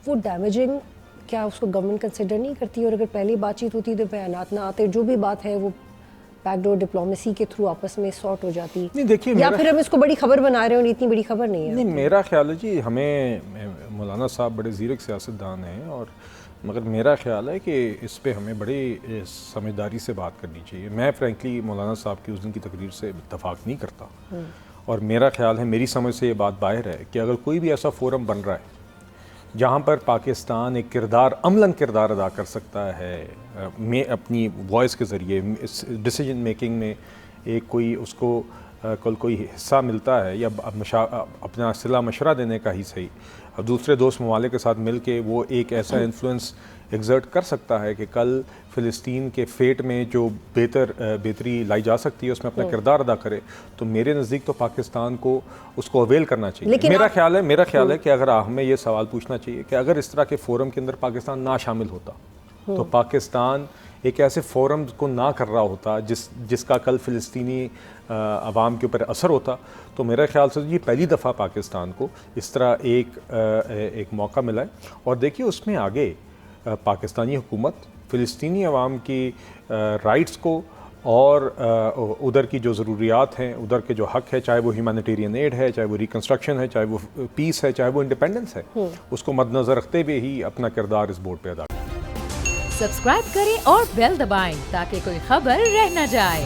وہ ڈیمیجنگ کیا اس کو گورنمنٹ کنسیڈر نہیں کرتی؟ اور اگر پہلی بات چیت ہوتی تو بیانات نہ آتے، جو بھی بات ہے وہ بیک ڈور ڈپلومیسی کے تھرو آپس میں سارٹ ہو جاتی، یا پھر ہم اس کو بڑی خبر بنا رہے ہیں اور اتنی بڑی خبر نہیں ہے؟ نہیں، میرا خیال ہے جی، ہمیں مولانا صاحب بڑے زیرک سیاستدان ہیں، اور مگر میرا خیال ہے کہ اس پہ ہمیں بڑی سمجھداری سے بات کرنی چاہیے. میں فرینکلی مولانا صاحب کی اس دن کی تقریر سے اتفاق نہیں کرتا، اور میرا خیال ہے، میری سمجھ سے یہ بات باہر ہے کہ اگر کوئی بھی ایسا فورم بن رہا ہے جہاں پر پاکستان ایک عملاً کردار ادا کر سکتا ہے، میں اپنی وائس کے ذریعے ڈیسیجن میکنگ میں ایک کوئی اس کو کوئی حصہ ملتا ہے، یا اپنا صلاح مشورہ دینے کا ہی صحیح، دوسرے دوست ممالک کے ساتھ مل کے وہ ایک ایسا انفلوئنس ایگزرٹ کر سکتا ہے کہ کل فلسطین کے فیٹ میں جو بہتری لائی جا سکتی ہے اس میں اپنا کردار ادا کرے، تو میرے نزدیک تو پاکستان کو اس کو اویل کرنا چاہیے. میرا خیال ہے کہ اگر ہمیں یہ سوال پوچھنا چاہیے کہ اگر اس طرح کے فورم کے اندر پاکستان نہ شامل ہوتا تو پاکستان ایک ایسے فورم کو نہ کر رہا ہوتا جس کا کل فلسطینی عوام کے اوپر اثر ہوتا، تو میرے خیال سے یہ پہلی دفعہ پاکستان کو اس طرح ایک موقع ملا ہے. اور دیکھیے اس میں آگے پاکستانی حکومت فلسطینی عوام کی رائٹس کو اور ادھر کی جو ضروریات ہیں، ادھر کے جو حق ہے، چاہے وہ ہیومینیٹیرین ایڈ ہے، چاہے وہ ریکنسٹرکشن ہے، چاہے وہ پیس ہے، چاہے وہ انڈیپینڈنس ہے، اس کو مد نظر رکھتے ہوئے ہی اپنا کردار اس بورڈ پہ ادا کریں. سبسکرائب کریں اور بیل دبائیں تاکہ کوئی خبر رہ نہ جائے.